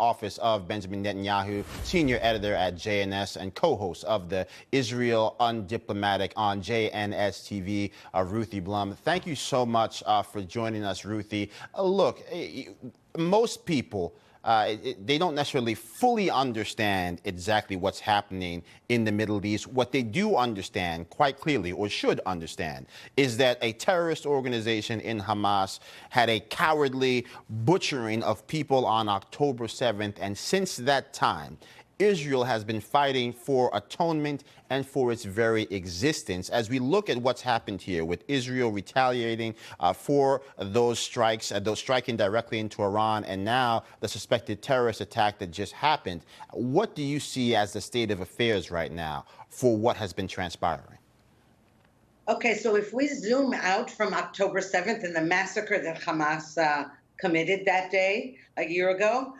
office of Benjamin Netanyahu, senior editor at JNS and co-host of the Israel Undiplomatic on JNS TV, Ruthie Blum. Thank you so much for joining us, Ruthie. Look, most people, they don't necessarily fully understand exactly what's happening in the Middle East. What they do understand quite clearly, or should understand, is that a terrorist organization in Hamas had a cowardly butchering of people on October 7th, and since that time, Israel has been fighting for atonement and for its very existence. As we look at what's happened here with Israel retaliating for those strikes, those striking directly into Iran, and now the suspected terrorist attack that just happened, what do you see as the state of affairs right now for what has been transpiring? Okay, so if we zoom out from October 7th and the massacre that Hamas committed that day, a year ago,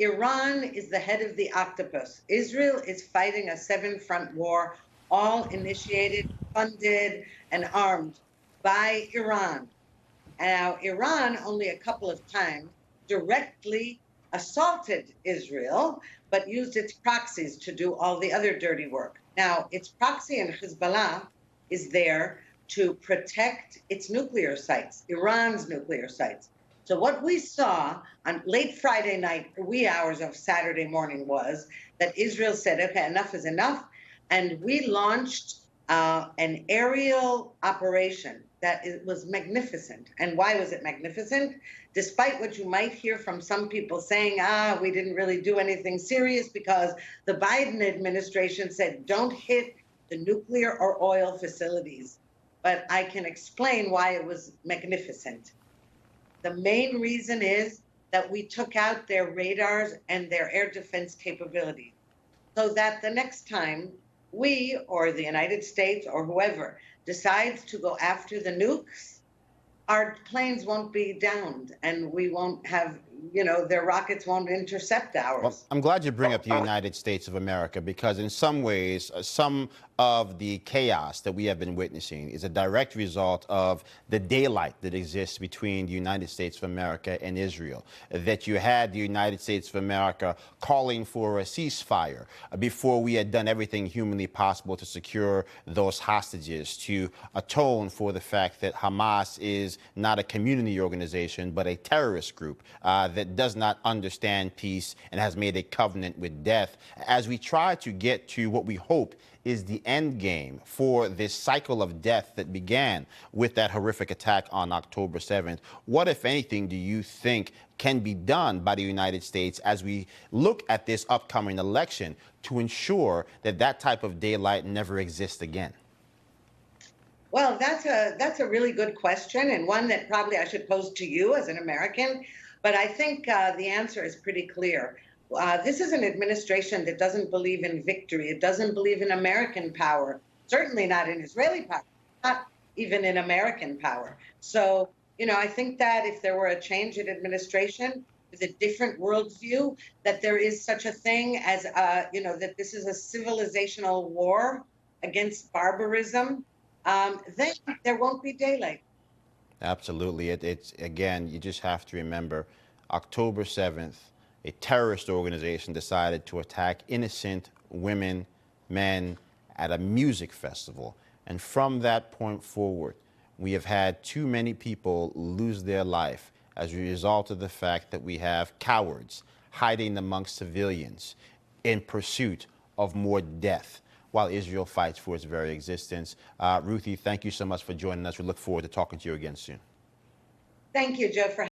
Iran is the head of the octopus. Israel is fighting a seven-front war, all initiated, funded, and armed by Iran. Now, Iran only a couple of times directly assaulted Israel, but used its proxies to do all the other dirty work. Now, its proxy in Hezbollah is there to protect its nuclear sites, Iran's nuclear sites. So what we saw on late Friday night, wee hours of Saturday morning, was that Israel said, okay, enough is enough. And we launched an aerial operation that was magnificent. And why was it magnificent? Despite what you might hear from some people saying, we didn't really do anything serious because the Biden administration said, don't hit the nuclear or oil facilities. But I can explain why it was magnificent. The main reason is that we took out their radars and their air defense capabilities so that the next time we or the United States or whoever decides to go after the nukes, our planes won't be downed and we won't have, their rockets won't intercept ours. Well, I'm glad you bring up the United States of America, because in some ways, some of the chaos that we have been witnessing is a direct result of the daylight that exists between the United States of America and Israel. That you had the United States of America calling for a ceasefire before we had done everything humanly possible to secure those hostages, to atone for the fact that Hamas is not a community organization, but a terrorist group that does not understand peace and has made a covenant with death. As we try to get to what we hope is the end game for this cycle of death that began with that horrific attack on October 7th, what, if anything, do you think can be done by the United States as we look at this upcoming election to ensure that that type of daylight never exists again? Well, that's a really good question, and one that probably I should pose to you as an American. But I think the answer is pretty clear. This is an administration that doesn't believe in victory. It doesn't believe in American power, certainly not in Israeli power, not even in American power. So, I think that if there were a change in administration with a different worldview, that there is such a thing as, that this is a civilizational war against barbarism, then there won't be daylight. Absolutely. It's again, you just have to remember, October 7th, a terrorist organization decided to attack innocent women, men at a music festival. And from that point forward, we have had too many people lose their life as a result of the fact that we have cowards hiding amongst civilians in pursuit of more death, while Israel fights for its very existence. Ruthie, thank you so much for joining us. We look forward to talking to you again soon. Thank you, Joe, for